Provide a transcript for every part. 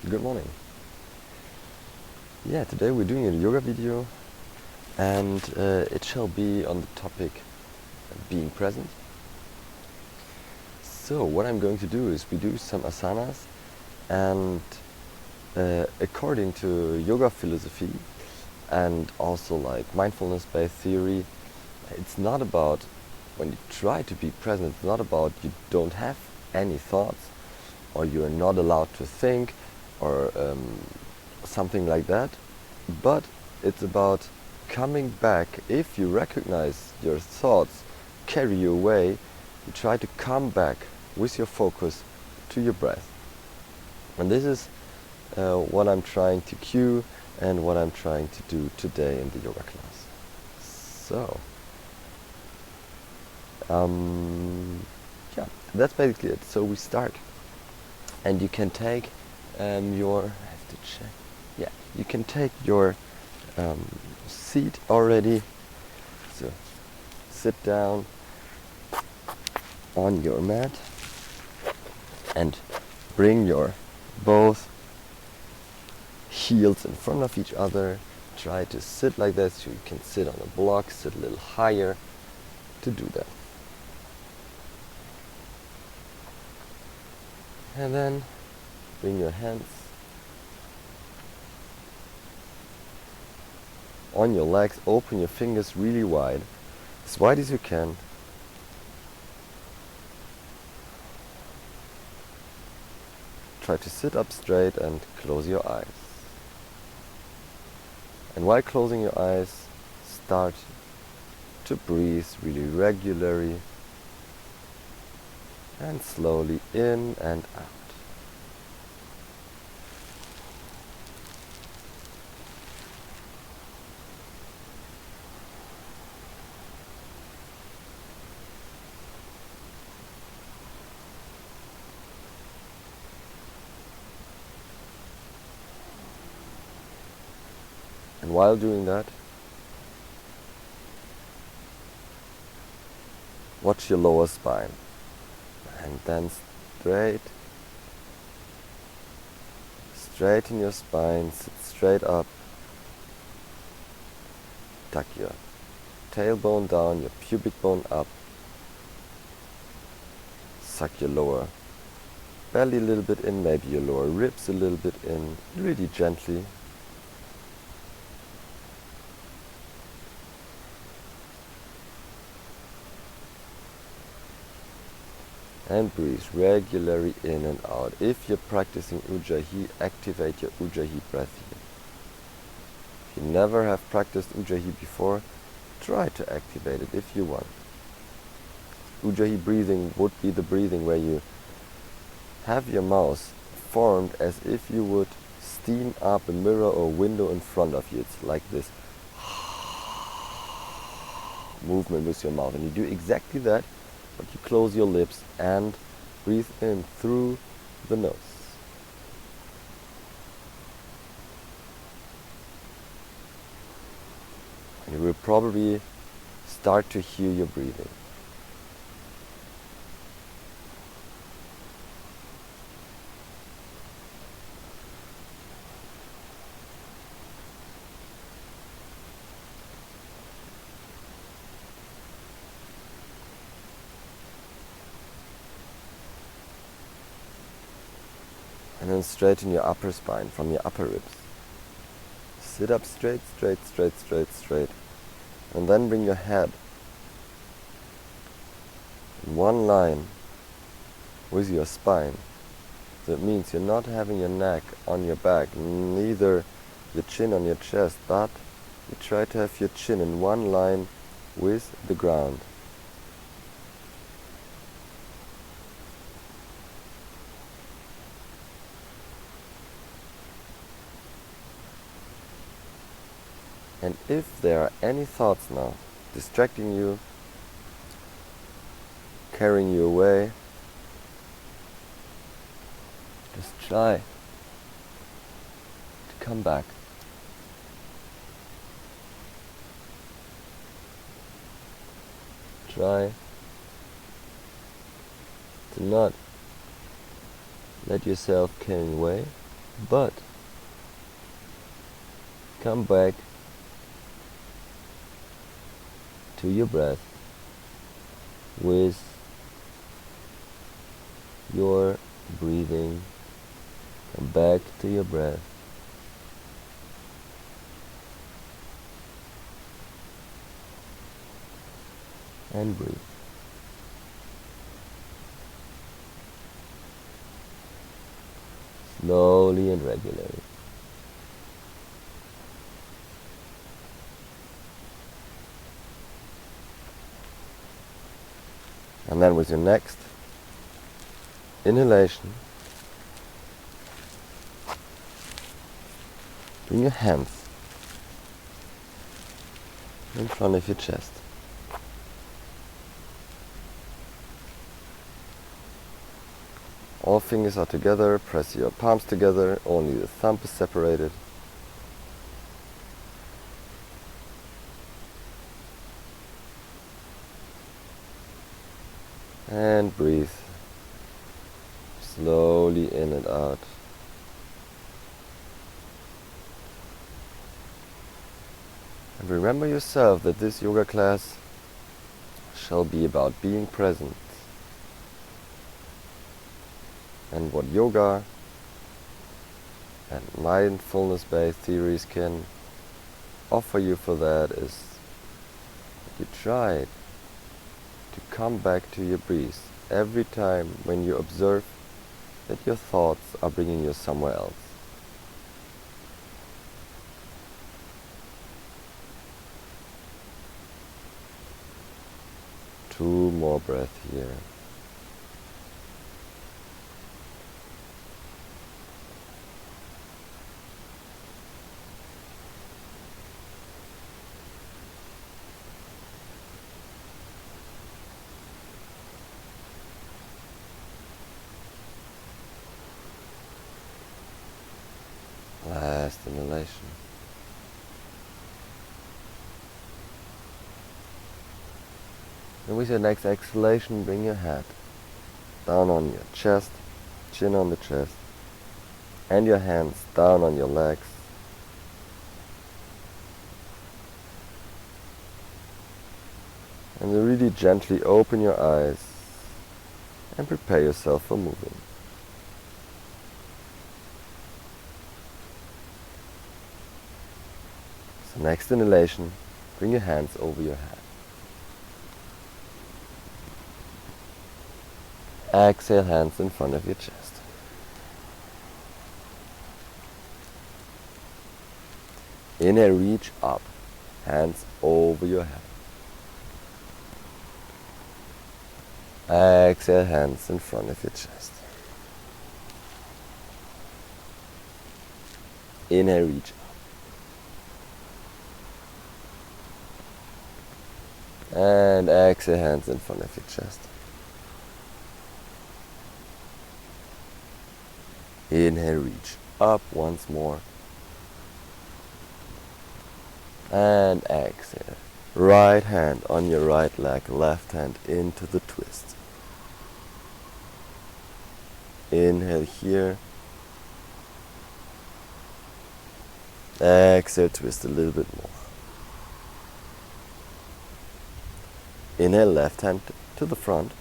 Good morning. Yeah, today we're doing a yoga video and it shall be on the topic being present. So what I'm going to do is we do some asanas and according to yoga philosophy and also like mindfulness-based theory, it's not about when you try to be present, it's not about you don't have any thoughts or you're not allowed to think or something like that, but it's about coming back. If you recognize your thoughts carry you away, you try to come back with your focus to your breath. And this is what I'm trying to cue and what I'm trying to do today in the yoga class. So yeah, that's basically it. So we start, and you can take your, I have to check, yeah, you can take your seat already, so sit down on your mat and bring your both heels in front of each other. Try to sit like this, so you can sit on a block, sit a little higher to do that. And then bring your hands on your legs, open your fingers really wide as you can. Try to sit up straight and close your eyes. And while closing your eyes, start to breathe really regularly and slowly in and out. And while doing that, watch your lower spine. And then straighten your spine, sit straight up, tuck your tailbone down, your pubic bone up, suck your lower belly a little bit in, maybe your lower ribs a little bit in, really gently. And breathe regularly in and out. If you're practicing Ujjayi, activate your Ujjayi breath here. If you never have practiced Ujjayi before, try to activate it if you want. Ujjayi breathing would be the breathing where you have your mouth formed as if you would steam up a mirror or window in front of you. It's like this movement with your mouth. And you do exactly that, but you close your lips and breathe in through the nose. And you will probably start to hear your breathing. And then straighten your upper spine from your upper ribs. Sit up straight, straight, straight, straight, straight. And then bring your head in one line with your spine. That means you're not having your neck on your back, neither your chin on your chest, but you try to have your chin in one line with the ground. And if there are any thoughts now distracting you, carrying you away, just try to come back. Try to not let yourself carry away, but come back to your breath with your breathing. Come back to your breath. And breathe. Slowly and regularly. And then with your next inhalation, bring your hands in front of your chest. All fingers are together, press your palms together, only the thumb is separated. And breathe slowly in and out. And remember yourself that this yoga class shall be about being present. And what yoga and mindfulness-based theories can offer you for that is that you try to come back to your breath every time when you observe that your thoughts are bringing you somewhere else. Two more breaths here. Last inhalation. And with your next exhalation, bring your head down on your chest, chin on the chest, and your hands down on your legs. And you really gently open your eyes and prepare yourself for moving. So next inhalation, bring your hands over your head. Exhale, hands in front of your chest. Inhale, reach up, hands over your head. Exhale, hands in front of your chest. Inhale, reach up. And exhale, hands in front of your chest. Inhale, reach up once more. And exhale. Right hand on your right leg, left hand into the twist. Inhale here. Exhale, twist a little bit more. Inhale, left hand to the front.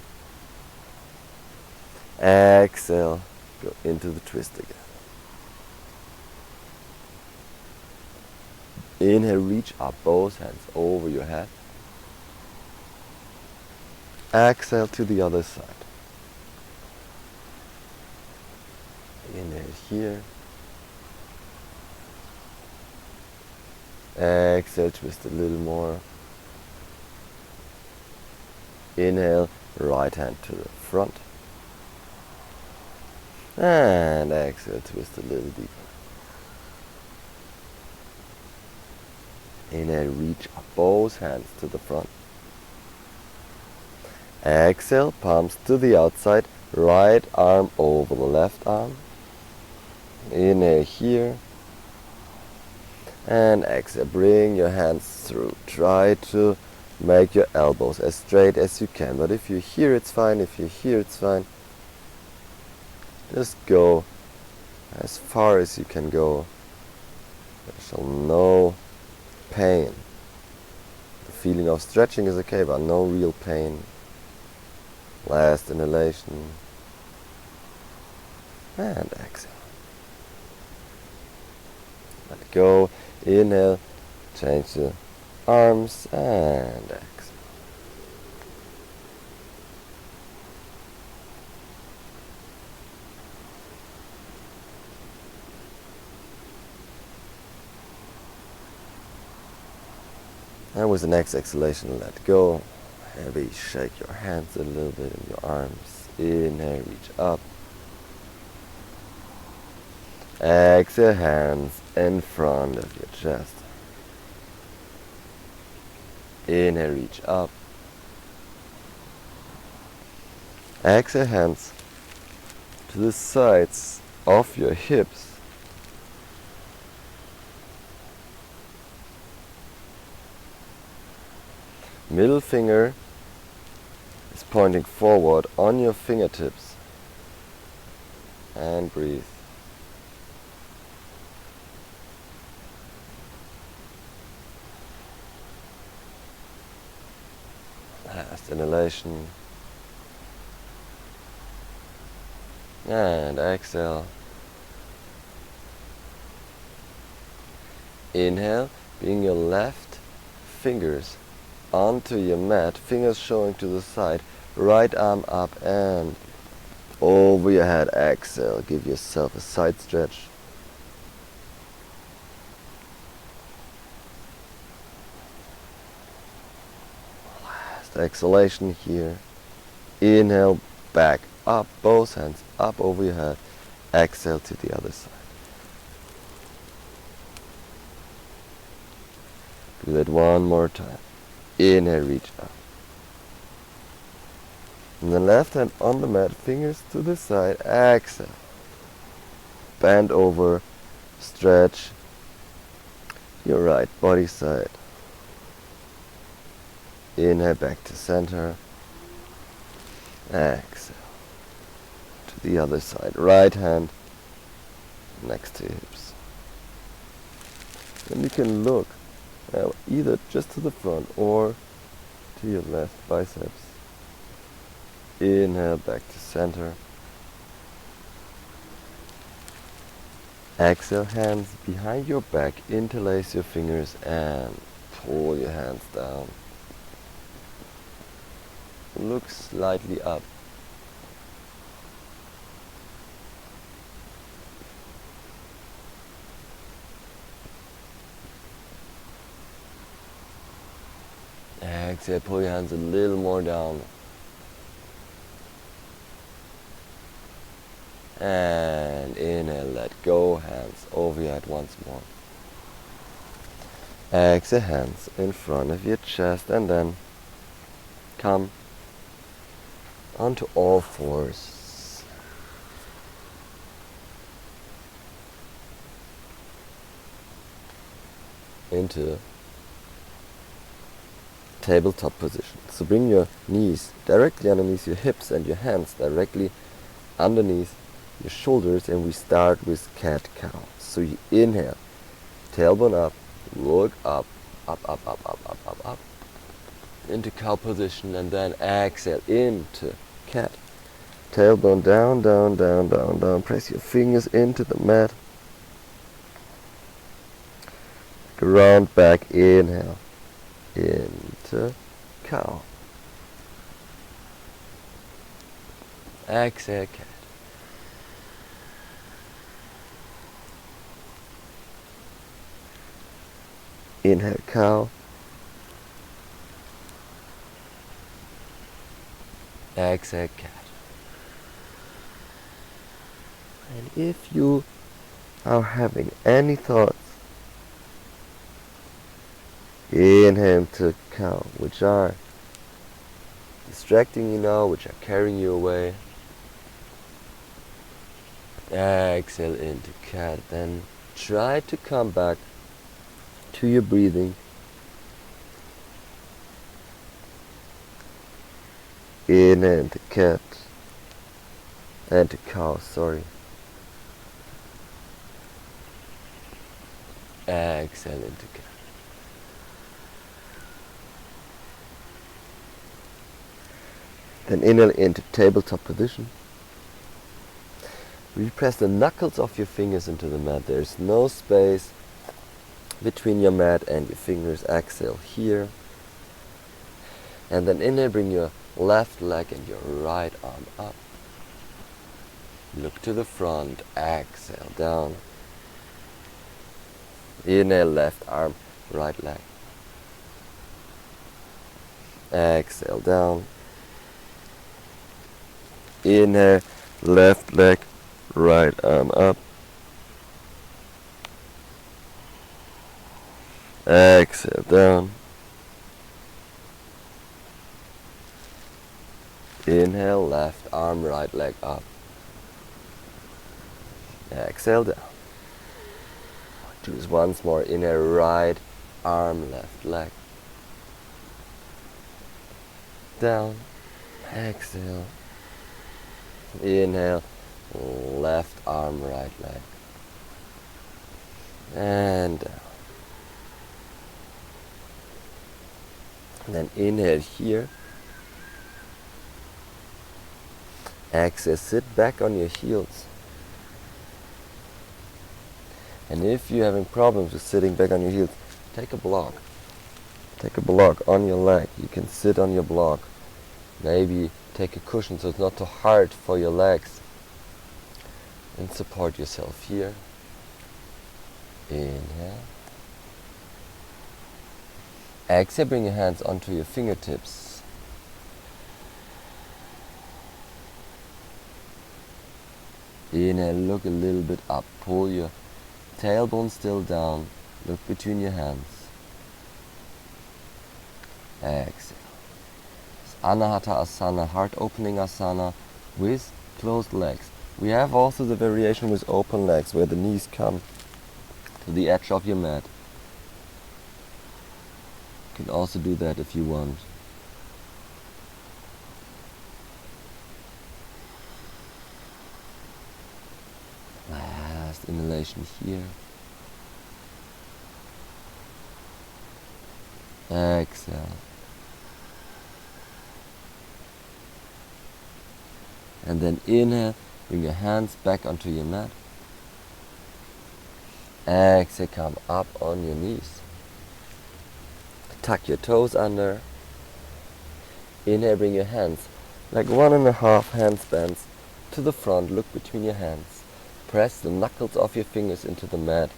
Exhale, go into the twist again. Inhale, reach up, both hands over your head. Exhale to the other side. Inhale here. Exhale, twist a little more. Inhale, right hand to the front. And exhale, twist a little deeper. Inhale, reach up, both hands to the front. Exhale, palms to the outside, right arm over the left arm. Inhale here. And exhale, bring your hands through. Try to make your elbows as straight as you can. But if you're here, it's fine. If you're here, it's fine. Just go as far as you can go. There shall no pain. The feeling of stretching is okay, but no real pain. Last inhalation. And exhale. Let go. Inhale. Change the arms and exhale. And with the next exhalation, let go. Heavy, shake your hands a little bit in your arms. Inhale, reach up. Exhale, hands in front of your chest. Inhale, reach up. Exhale, hands to the sides of your hips. Middle finger is pointing forward on your fingertips. And breathe. Last inhalation. And exhale. Inhale, bring your left fingers onto your mat, fingers showing to the side, right arm up and over your head. Exhale, give yourself a side stretch. Last exhalation here. Inhale, back up, both hands up over your head. Exhale to the other side. Do that one more time. Inhale, reach up. And the left hand on the mat, fingers to the side. Exhale. Bend over, stretch your right body side. Inhale, back to center. Exhale. To the other side. Right hand next to hips. Then you can look either just to the front or to your left biceps. Inhale, back to center. Exhale, hands behind your back, interlace your fingers and pull your hands down. Look slightly up. Exhale, pull your hands a little more down. And inhale, let go, hands over your head once more. Exhale, hands in front of your chest and then come onto all fours. Into tabletop position. So bring your knees directly underneath your hips and your hands directly underneath your shoulders, and we start with cat-cow. So you inhale, tailbone up, look up, up, into cow position, and then exhale into cat. Tailbone down, down, down, down, down. Press your fingers into the mat. Round back, inhale. Into cow. Exhale, cat. Inhale, cow. Exhale, cat. And if you are having any thoughts, inhale to cow, which are distracting you now, which are carrying you away. Exhale into cat. Then try to come back to your breathing. Inhale into cat. And to cow, sorry. Exhale into cat. Then inhale into tabletop position. We press the knuckles of your fingers into the mat. There's no space between your mat and your fingers. Exhale here. And then inhale, bring your left leg and your right arm up. Look to the front. Exhale down. Inhale, left arm, right leg. Exhale down. Inhale, left leg, right arm up. Exhale down. Inhale, left arm, right leg up. Exhale down. Do this once more. Inhale, right arm, left leg. Down. Exhale. Inhale, left arm, right leg. And down. And then inhale here. Exhale, sit back on your heels. And if you're having problems with sitting back on your heels, take a block. Take a block on your leg. You can sit on your block. Maybe take a cushion so it's not too hard for your legs. And support yourself here. Inhale. Exhale, bring your hands onto your fingertips. Inhale, look a little bit up. Pull your tailbone still down. Look between your hands. Exhale. Anahata Asana, heart opening Asana with closed legs. We have also the variation with open legs where the knees come to the edge of your mat. You can also do that if you want. Last inhalation here. Exhale. And then inhale, bring your hands back onto your mat. Exhale, come up on your knees. Tuck your toes under. Inhale, bring your hands like 1.5 handstands to the front. Look between your hands. Press the knuckles of your fingers into the mat.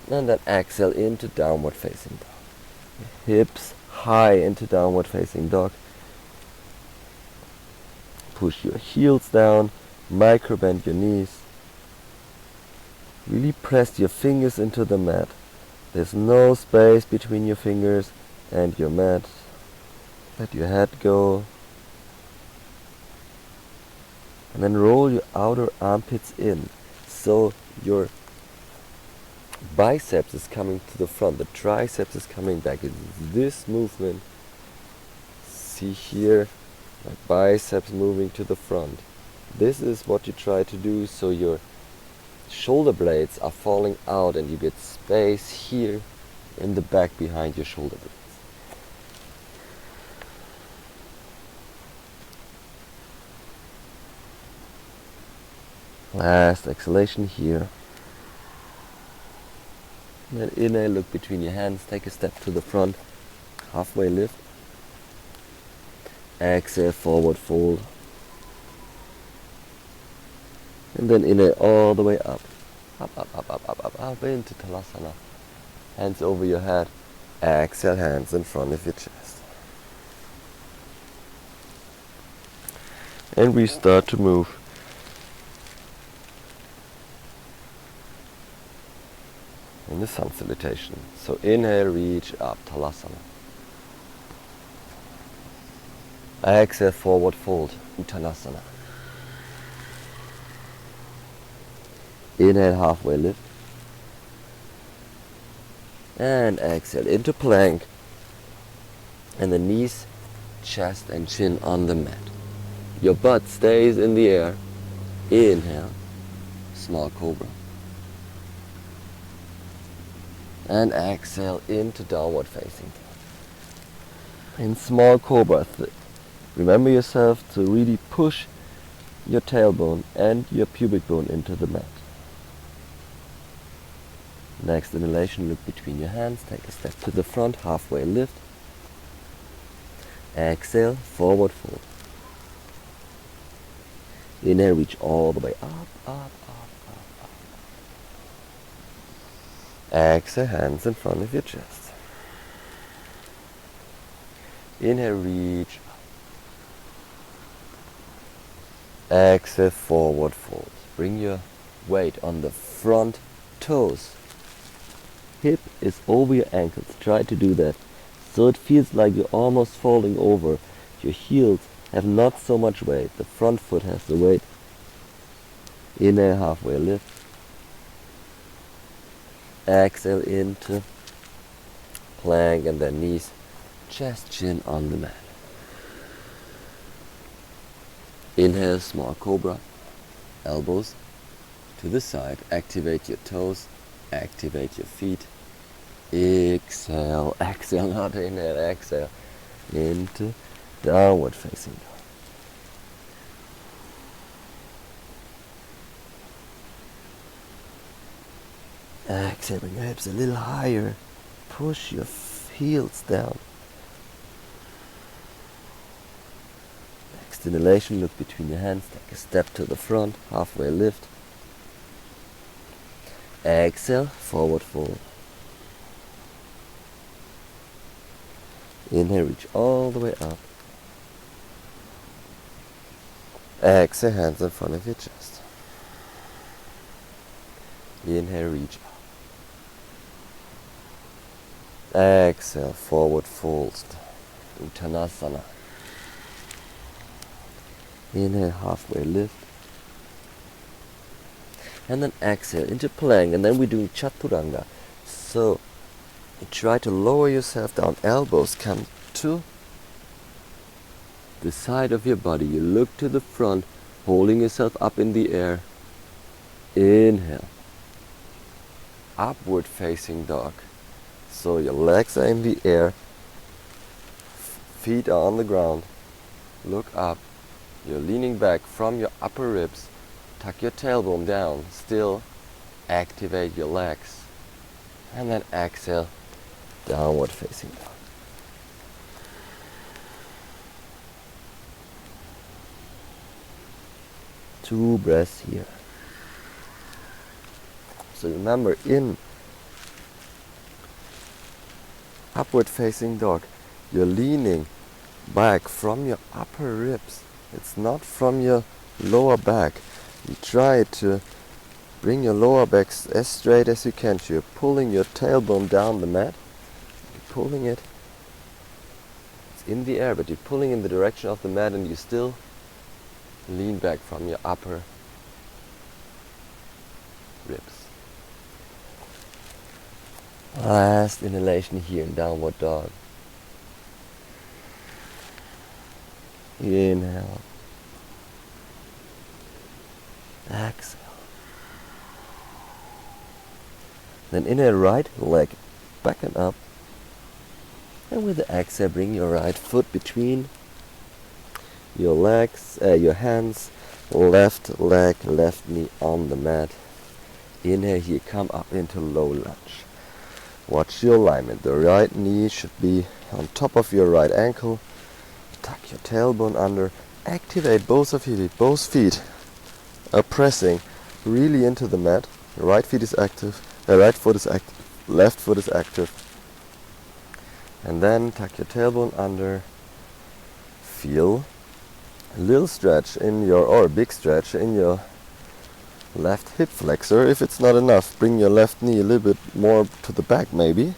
And then exhale into downward facing dog. Hips high into downward facing dog. Push your heels down, micro bend your knees. Really press your fingers into the mat. There's no space between your fingers and your mat. Let your head go. And then roll your outer armpits in. So your biceps is coming to the front. The triceps is coming back. It's this movement. See here. My biceps moving to the front. This is what you try to do so your shoulder blades are falling out and you get space here in the back behind your shoulder blades. Last exhalation here. And then inhale, look between your hands, take a step to the front, halfway lift. Exhale, forward fold. And then inhale all the way up. Up into Tadasana. Hands over your head. Exhale, hands in front of your chest. And we start to move. In the sun salutation. So inhale, reach up, Tadasana. Exhale, forward fold, Uttanasana. Inhale, halfway lift. And exhale into plank. And the knees, chest and chin on the mat. Your butt stays in the air. Inhale, small cobra. And exhale into downward facing dog. In small cobra, remember yourself to really push your tailbone and your pubic bone into the mat. Next inhalation, look between your hands, take a step to the front, halfway lift. Exhale, forward fold. Inhale, reach all the way up, up, up, up, up. Exhale, hands in front of your chest. Inhale, reach up. Exhale, forward fold. Bring your weight on the front toes. Hip is over your ankles. Try to do that so it feels like you're almost falling over. Your heels have not so much weight. The front foot has the weight. Inhale, halfway lift. Exhale into plank and then knees, chest, chin on the mat. Inhale, small cobra. Elbows to the side. Activate your toes. Activate your feet. Exhale, exhale, not inhale, exhale into downward facing dog. Exhale, bring your hips a little higher. Push your heels down. Next inhalation, look between your hands, take a step to the front, halfway lift. Exhale, forward fold. Inhale, reach all the way up. Exhale, hands in front of your chest. Inhale, reach up. Exhale, forward fold. Uttanasana. Inhale, halfway lift. And then exhale into plank, and then we're doing chaturanga. So try to lower yourself down. Elbows come to the side of your body. You look to the front, holding yourself up in the air. Inhale. Upward facing dog. So your legs are in the air. Feet are on the ground. Look up. You're leaning back from your upper ribs. Tuck your tailbone down. Still activate your legs. And then exhale. Downward facing dog. Two breaths here. So remember, in upward facing dog, you're leaning back from your upper ribs. It's not from your lower back. You try to bring your lower back as straight as you can. So you're pulling your tailbone down the mat. Pulling it, it's in the air, but you're pulling in the direction of the mat, and you still lean back from your upper ribs. Last inhalation here in downward dog. Inhale. Exhale. Then inhale, right leg back and up. And with the exhale, bring your right foot between your legs, your hands, left leg, left knee on the mat. Inhale here, come up into low lunge. Watch your alignment. The right knee should be on top of your right ankle. Tuck your tailbone under. Activate both of your feet. Both feet are pressing really into the mat. The right foot is active. Right foot is active. Left foot is active. And then tuck your tailbone under. Feel a little stretch in your, or a big stretch in your left hip flexor. If it's not enough, bring your left knee a little bit more to the back maybe.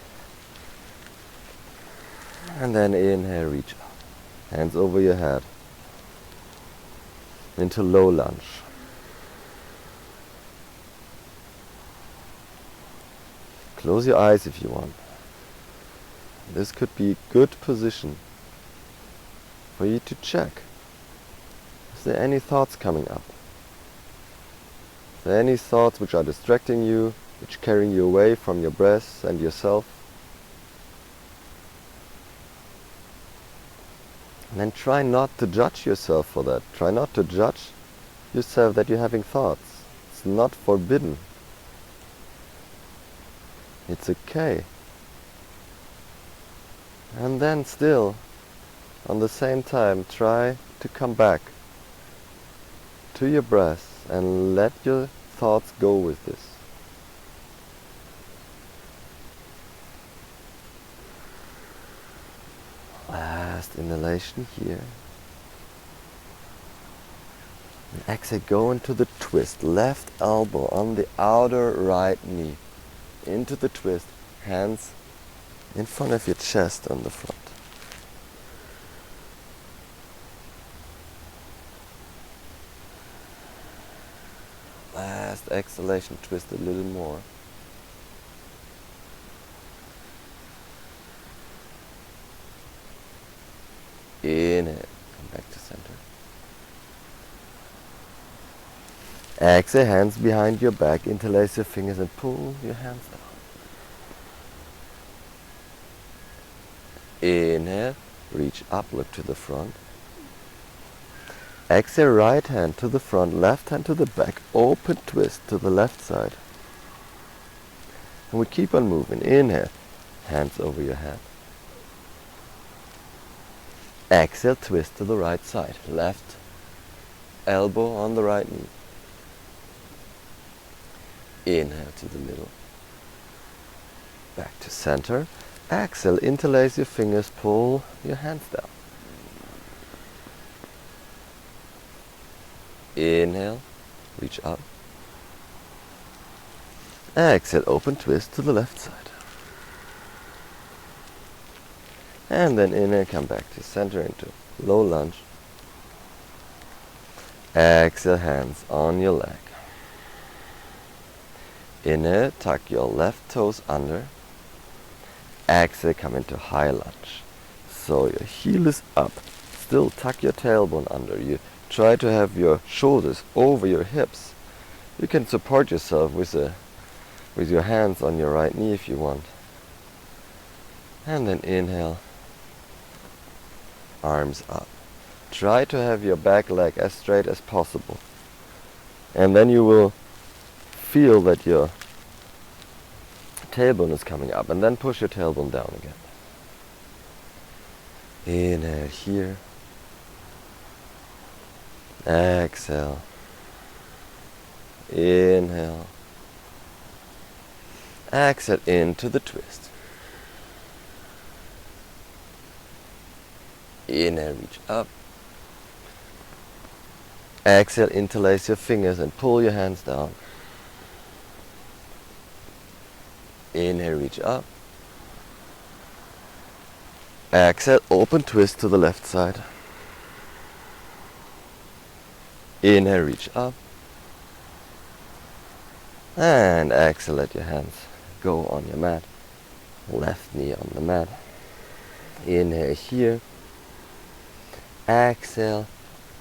And then inhale, reach up. Hands over your head. Into low lunge. Close your eyes if you want. This could be a good position for you to check. Is there any thoughts coming up? Is there any thoughts which are distracting you? which carrying you away from your breath and yourself. And then try not to judge yourself for that. Try not to judge yourself that you're having thoughts. It's not forbidden. It's okay. And then still, on the same time, try to come back to your breath and let your thoughts go with this. Last inhalation here. And exhale, go into the twist. Left elbow on the outer right knee. Into the twist. Hands in front of your chest on the front. Last exhalation, twist a little more. Inhale, come back to center. Exhale, hands behind your back, interlace your fingers and pull your hands down. Inhale, reach up, look to the front. Exhale, right hand to the front, left hand to the back, open twist to the left side. And we keep on moving. Inhale, hands over your head. Exhale, twist to the right side. Left elbow on the right knee. Inhale to the middle. Back to center. Exhale, interlace your fingers, pull your hands down. Inhale, reach up. Exhale, open twist to the left side. And then inhale, come back to center into low lunge. Exhale, hands on your leg. Inhale, tuck your left toes under. Exhale, come into high lunge. So your heel is up. Still tuck your tailbone under. You try to have your shoulders over your hips. You can support yourself with your hands on your right knee if you want. And then inhale, arms up. Try to have your back leg as straight as possible. And then you will feel that your tailbone is coming up, and then push your tailbone down again. Inhale here. Exhale. Inhale. Exhale into the twist. Inhale, reach up. Exhale, interlace your fingers and pull your hands down. Inhale, reach up. Exhale, open twist to the left side. Inhale, reach up. And exhale, let your hands go on your mat. Left knee on the mat. Inhale here. Exhale,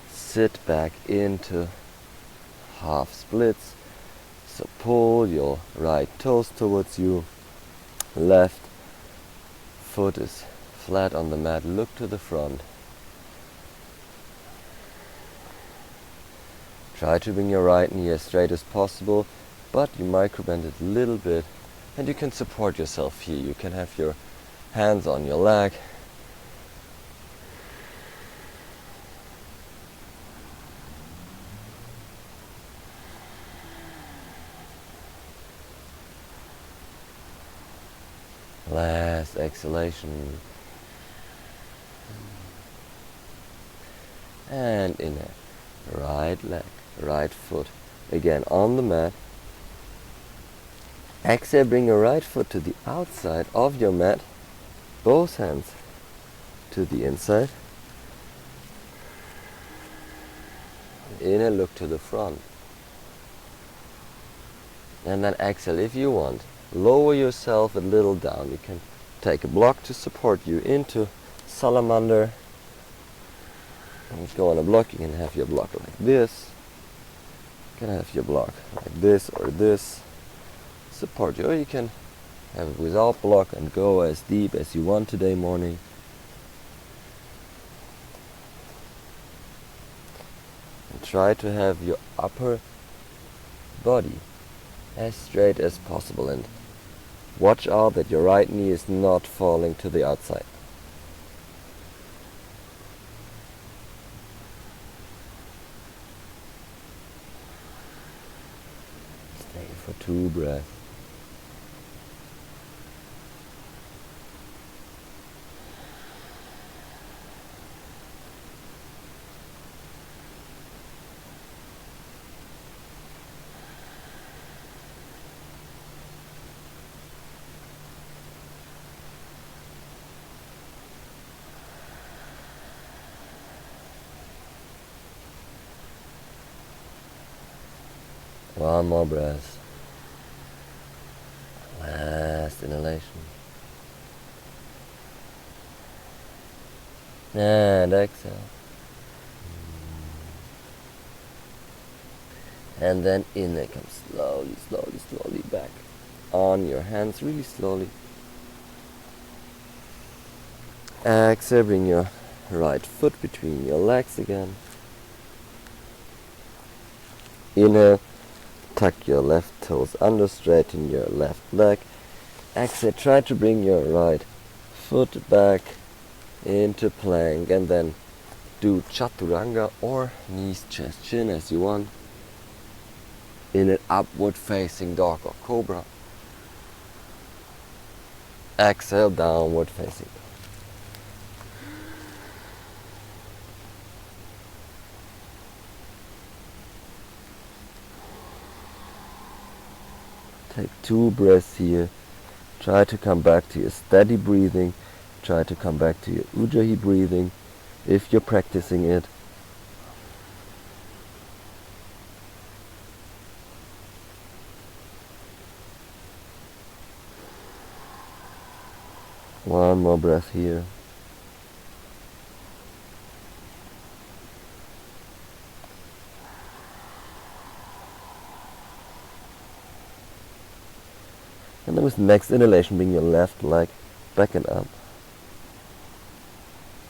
sit back into half splits. So pull your right toes towards you. Left foot is flat on the mat. Look to the front. Try to bring your right knee as straight as possible, but you microbend it a little bit, and you can support yourself here. You can have your hands on your leg. Last exhalation. And inhale. Right leg, right foot. Again on the mat. Exhale, bring your right foot to the outside of your mat. Both hands to the inside. Inhale, look to the front. And then exhale, if you want, lower yourself a little down. You can take a block to support you into salamander. And go on a block. You can have your block like this. You can have your block like this or this. support you. Or you can have it without block and go as deep as you want today morning. And try to have your upper body as straight as possible, and watch out that your right knee is not falling to the outside. Stay for 2 breaths. One more breath. Last inhalation. And exhale. And then inhale, come slowly, slowly, slowly back on your hands, really slowly. Exhale, bring your right foot between your legs again. Inhale, tuck your left toes under, straighten your left leg. Exhale, try to bring your right foot back into plank, and then do chaturanga or knees, chest, chin as you want in an upward facing dog or cobra. Exhale, downward facing dog. Take 2 breaths here. Try to come back to your steady breathing. Try to come back to your Ujjayi breathing if you're practicing it. One more breath here. And then with the next inhalation, bring your left leg back and up.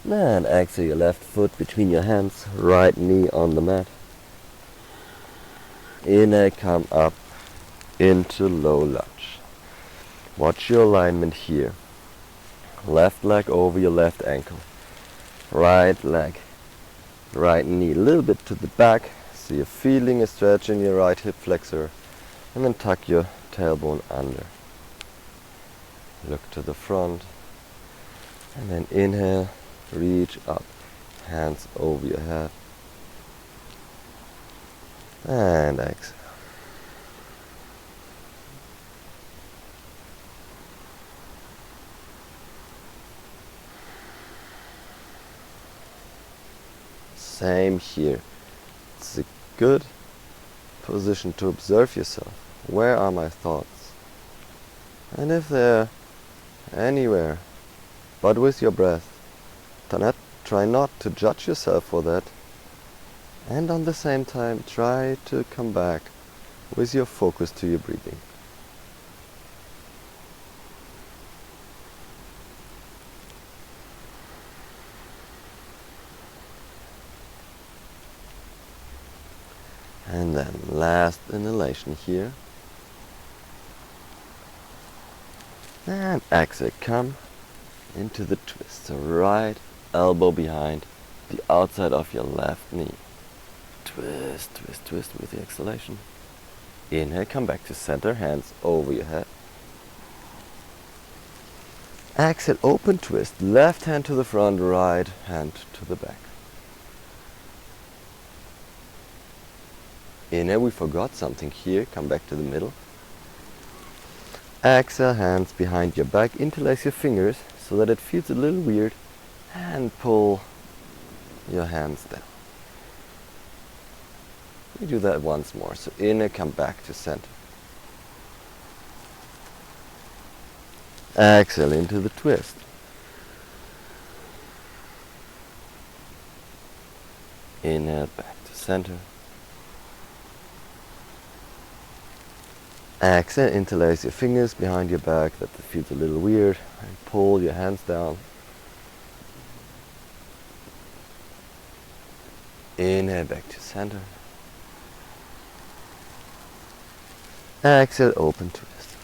And exhale, your left foot between your hands, right knee on the mat. Inhale, come up into low lunge. Watch your alignment here. Left leg over your left ankle. Right leg, right knee a little bit to the back, so you're feeling a stretch in your right hip flexor. And then tuck your tailbone under. Look to the front. And then inhale, reach up, hands over your head. And exhale. Same here. It's a good position to observe yourself. Where are my thoughts? And if they're anywhere but with your breath, try not to judge yourself for that. And on the same time, try to come back with your focus to your breathing. And then last inhalation here. And exhale, come into the twist. So right elbow behind the outside of your left knee. Twist, twist, twist with the exhalation. Inhale, come back to center, hands over your head. Exhale, open twist. Left hand to the front, right hand to the back. Inhale, we forgot something here. Come back to the middle. Exhale, hands behind your back. Interlace your fingers so that it feels a little weird. And pull your hands down. We do that once more. So inhale, come back to center. Exhale into the twist. Inhale, back to center. Exhale, interlace your fingers behind your back. That feels a little weird. And pull your hands down. Inhale, back to center. Exhale, open twist.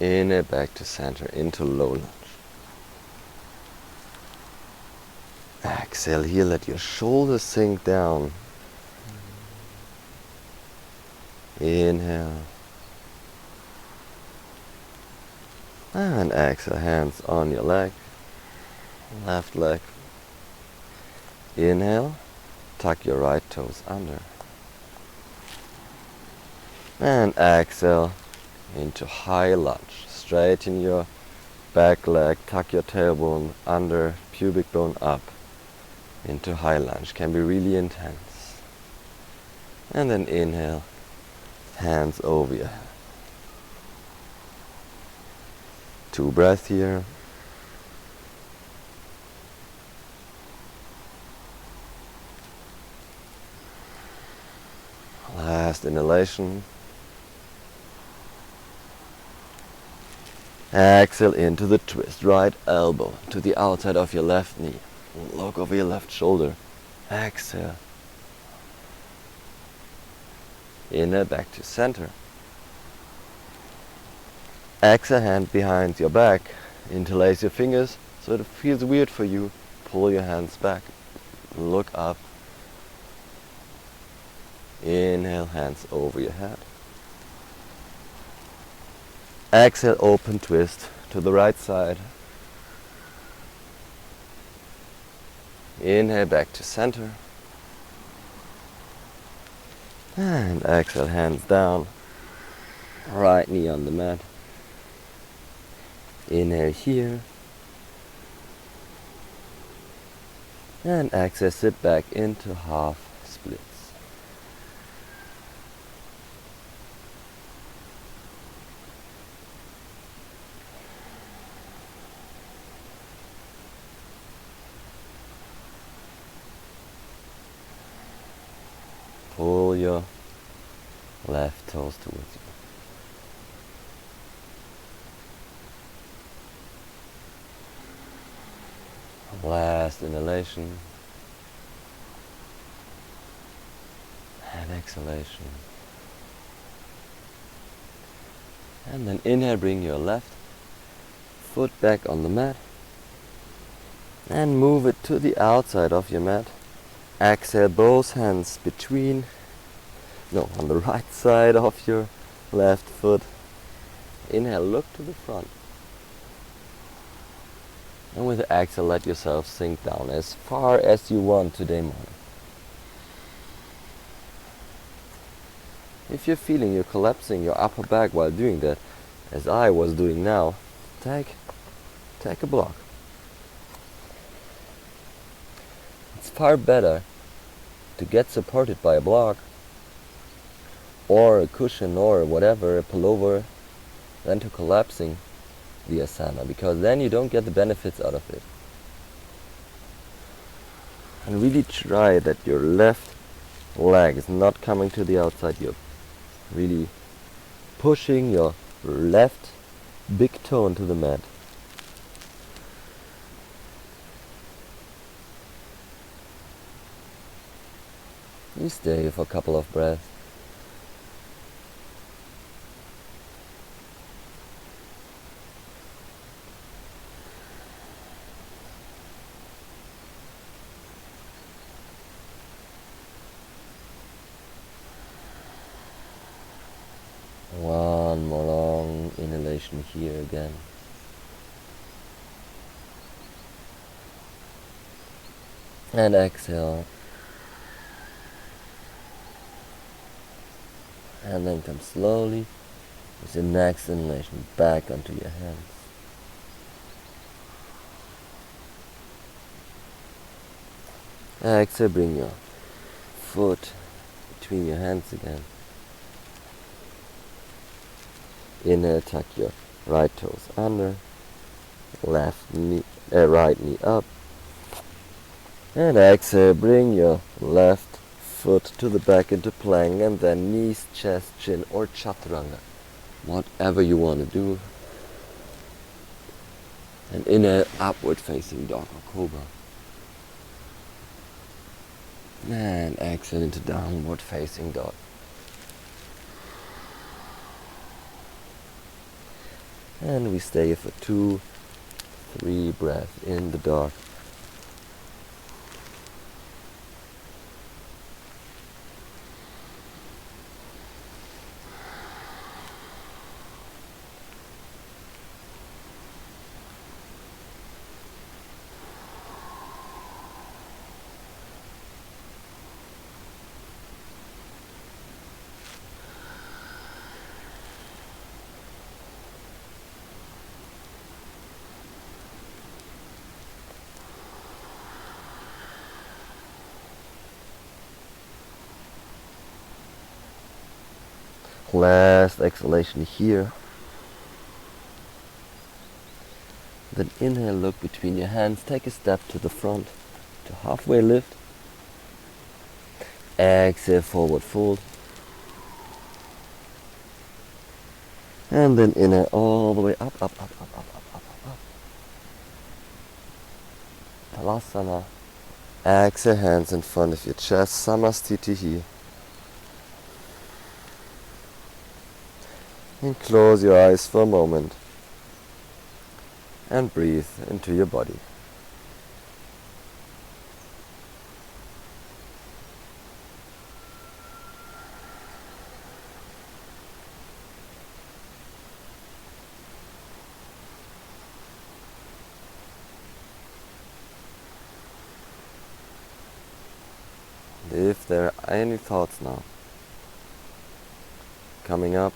Inhale, back to center, into low lunge. Exhale here, let your shoulders sink down. Inhale. And exhale, hands on your leg, left leg. Inhale, tuck your right toes under. And exhale into high lunge. Straighten your back leg, tuck your tailbone under, pubic bone up. Into high lunge. Can be really intense. And then inhale, hands over your head. 2 breaths here. Last inhalation. Exhale into the twist. Right elbow to the outside of your left knee. Look over your left shoulder. Exhale. Inhale, back to center. Exhale, hand behind your back. Interlace your fingers so it feels weird for you. Pull your hands back. Look up. Inhale, hands over your head. Exhale, open twist to the right side. Inhale, back to center. And exhale, hands down. Right knee on the mat. Inhale here. And exhale, sit back into half splits. Pull your left toes towards you. Last inhalation and exhalation. And then inhale, bring your left foot back on the mat and move it to the outside of your mat. Exhale, both hands on the right side of your left foot. Inhale, look to the front. And with the exhale, let yourself sink down as far as you want today morning. If you're feeling you're collapsing your upper back while doing that, as I was doing now, take a block. It's far better to get supported by a block or a cushion or whatever, a pullover, than to collapsing the asana, because then you don't get the benefits out of it. And really try that your left leg is not coming to the outside. You're really pushing your left big toe into the mat. You stay for a couple of breaths. One more long inhalation here again. And exhale. And then come slowly with the next inhalation back onto your hands. Exhale, bring your foot between your hands again. Inhale, tuck your right toes under, right knee up. And exhale, bring your left foot to the back into plank, and then knees, chest, chin, or chaturanga. Whatever you want to do. And inhale, upward facing dog or cobra. And exhale into downward facing dog. And we stay here for 2-3 breaths in the dog. Last exhalation here. Then inhale, look between your hands, take a step to the front to halfway lift. Exhale, forward fold. And then inhale all the way up, up, up, up, up, up, up, up, up. Tadasana. Exhale, hands in front of your chest, Samastitihi. And close your eyes for a moment and breathe into your body. And if there are any thoughts now coming up,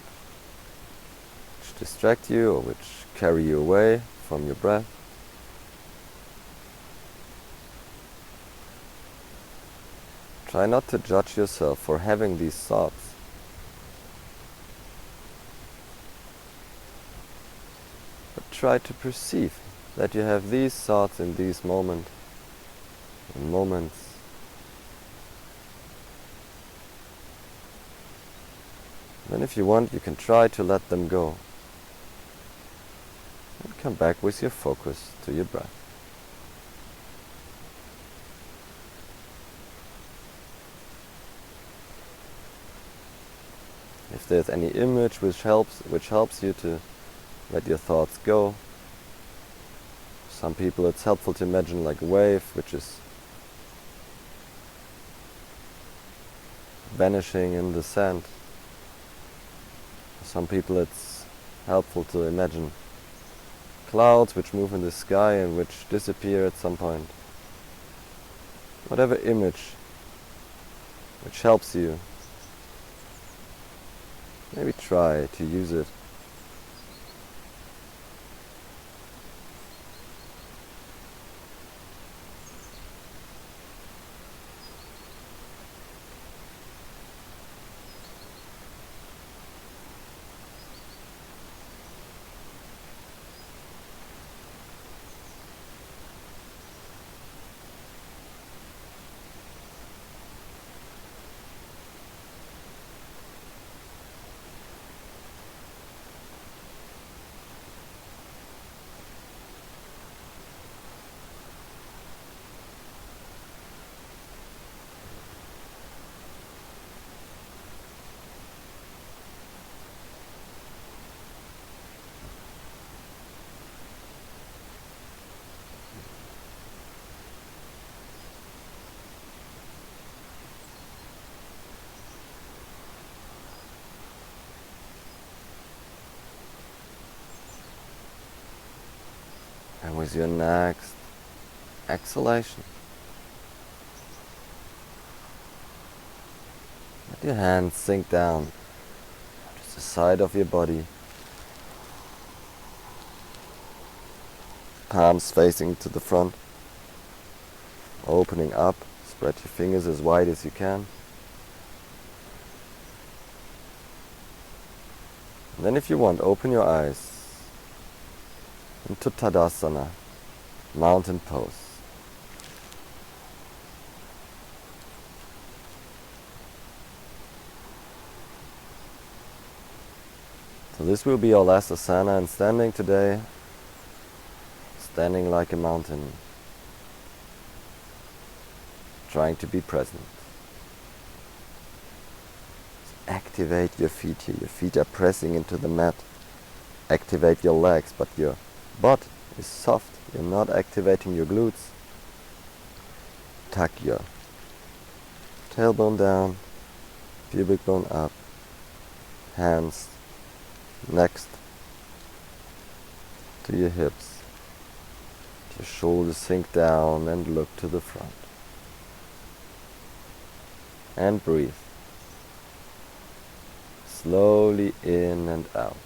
distract you or which carry you away from your breath, try not to judge yourself for having these thoughts. But try to perceive that you have these thoughts in these moments. Then if you want, you can try to let them go. And come back with your focus to your breath. If there's any image which helps you to let your thoughts go. Some people it's helpful to imagine like a wave which is vanishing in the sand. For some people it's helpful to imagine clouds which move in the sky and which disappear at some point. Whatever image which helps you, maybe try to use it. And with your next exhalation, let your hands sink down to the side of your body, palms facing to the front, opening up, spread your fingers as wide as you can. And then if you want, open your eyes into Tadasana, mountain pose. So this will be our last asana, and standing today, standing like a mountain, trying to be present. Activate your feet here. Your feet are pressing into the mat. Activate your legs, but your butt is soft. You're not activating your glutes. Tuck your tailbone down, pubic bone up, hands next to your hips. Your shoulders sink down and look to the front. And breathe. Slowly in and out.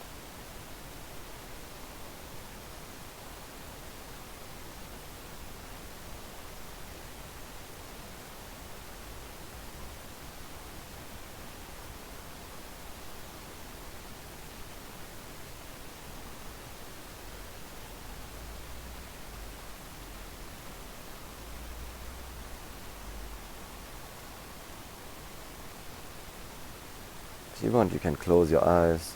If you want, you can close your eyes.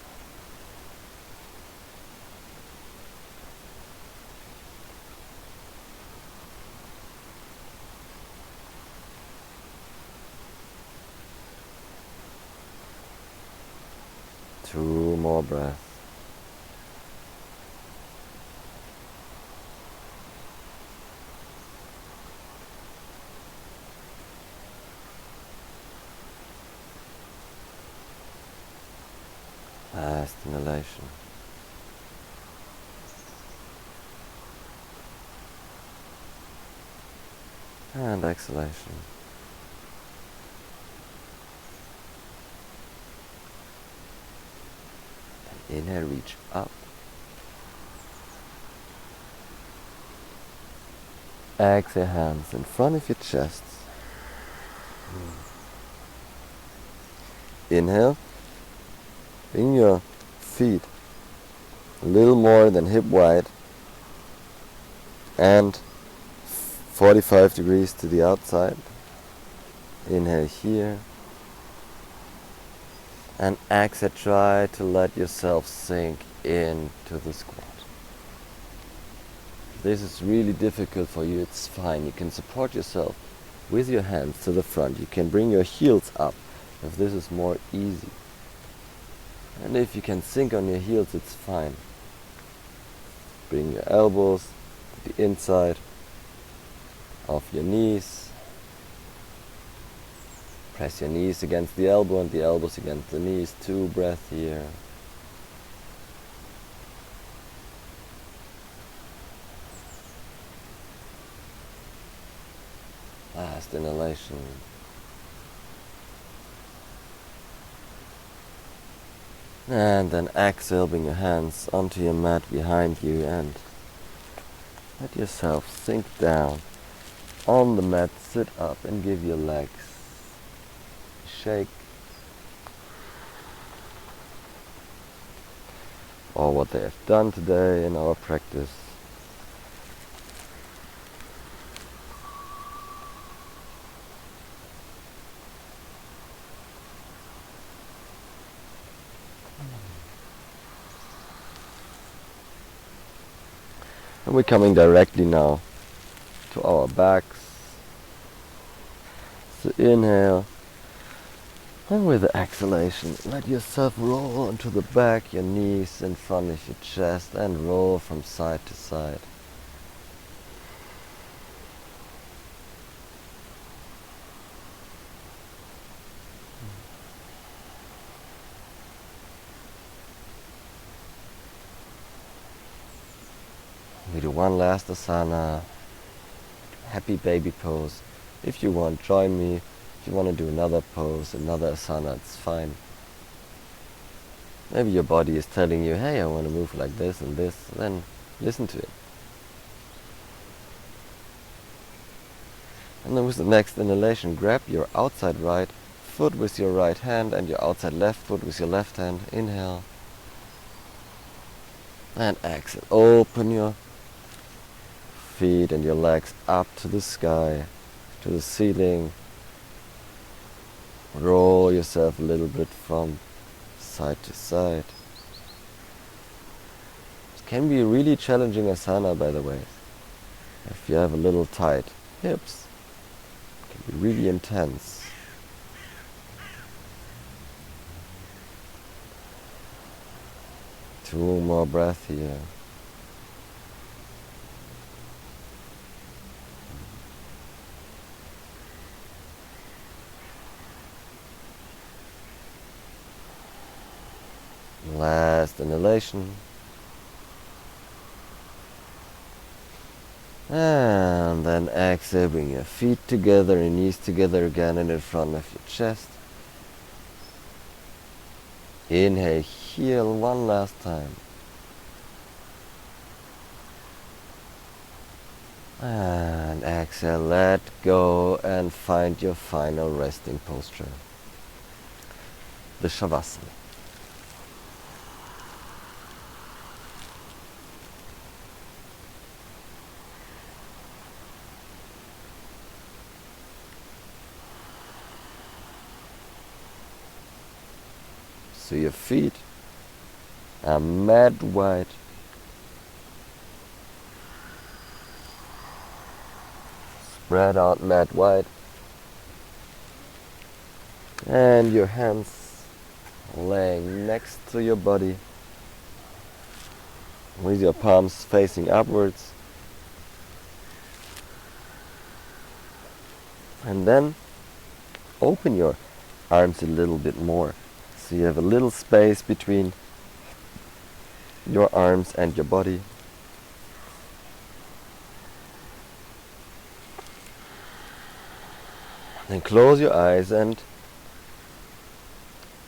Two more breaths. Last inhalation. And exhalation. And inhale, reach up. Exhale, hands in front of your chest. Inhale. Bring your feet a little more than hip wide and 45 degrees to the outside. Inhale here. And exhale, try to let yourself sink into the squat. If this is really difficult for you, it's fine. You can support yourself with your hands to the front. You can bring your heels up if this is more easy. And if you can sink on your heels, it's fine. Bring your elbows to the inside of your knees. Press your knees against the elbow and the elbows against the knees. 2 breaths here. Last inhalation. And then exhale, bring your hands onto your mat behind you and let yourself sink down on the mat. Sit up and give your legs a shake. Or what they have done today in our practice. And we're coming directly now to our backs. So inhale, and with the exhalation, let yourself roll onto the back, your knees in front of your chest, and roll from side to side. We do one last asana, happy baby pose. If you want, join me. If you want to do another pose, another asana, it's fine. Maybe your body is telling you, hey, I want to move like this and this, then listen to it. And then with the next inhalation, grab your outside right foot with your right hand and your outside left foot with your left hand. Inhale. And exhale. Open your feet and your legs up to the sky, to the ceiling. Roll yourself a little bit from side to side. can be really challenging asana, by the way. If you have a little tight hips, it can be really intense. Two more breaths here. Last inhalation. And then exhale, bring your feet together, your knees together again and in front of your chest. Inhale, heel one last time. And exhale, let go and find your final resting posture. The Shavasana. So your feet are mat wide. Spread out mat wide. And your hands laying next to your body. With your palms facing upwards. And then open your arms a little bit more. So you have a little space between your arms and your body. Then close your eyes and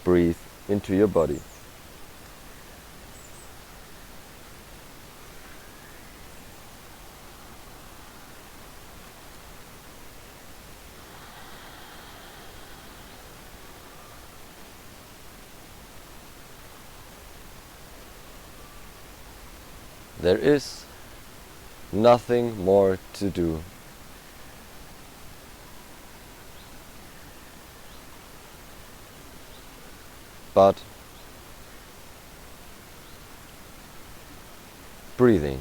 breathe into your body. There is nothing more to do. But breathing.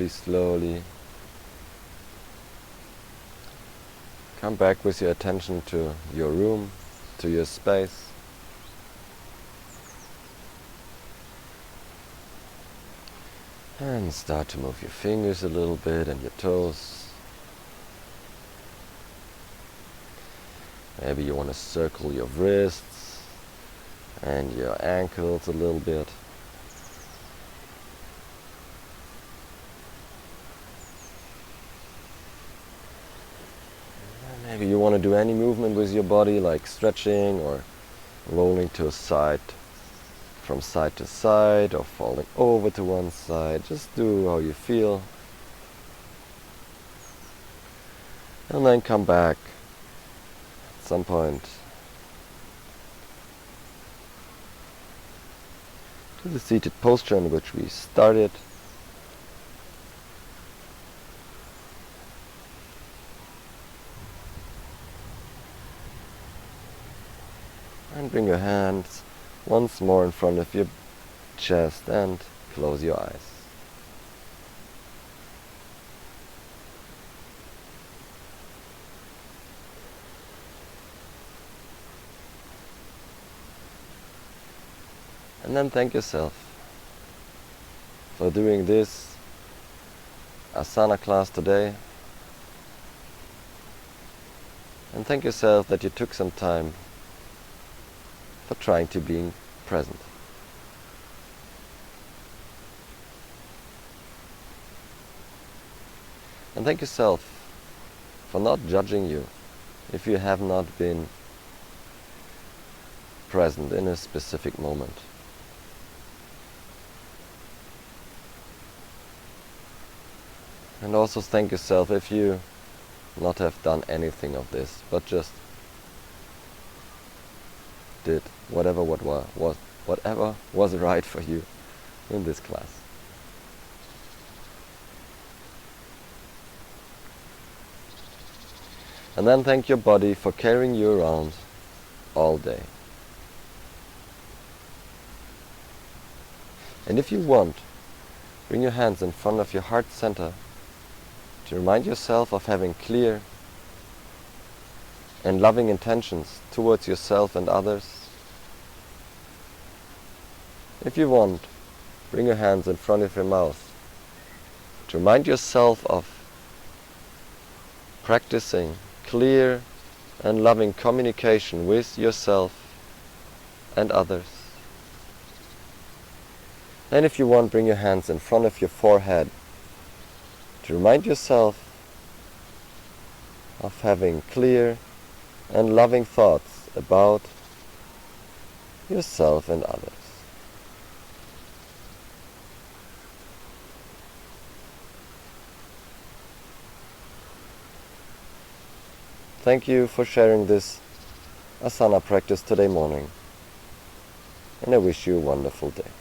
slowly come back with your attention to your room, to your space. And start to move your fingers a little bit and your toes. Maybe you want to circle your wrists and your ankles a little bit. Maybe you want to do any movement with your body, like stretching or rolling to a side, from side to side, or falling over to one side. Just do how you feel. And then come back at some point to the seated posture in which we started. And bring your hands once more in front of your chest and close your eyes. And then thank yourself for doing this Asana class today. And thank yourself that you took some time for trying to be present. And thank yourself for not judging you if you have not been present in a specific moment. And also thank yourself if you not have done anything of this, but just did whatever was right for you in this class. And then thank your body for carrying you around all day. And if you want, bring your hands in front of your heart center to remind yourself of having clear and loving intentions towards yourself and others. If you want, bring your hands in front of your mouth to remind yourself of practicing clear and loving communication with yourself and others. And if you want, bring your hands in front of your forehead to remind yourself of having clear and loving thoughts about yourself and others. Thank you for sharing this Asana practice today morning, and I wish you a wonderful day.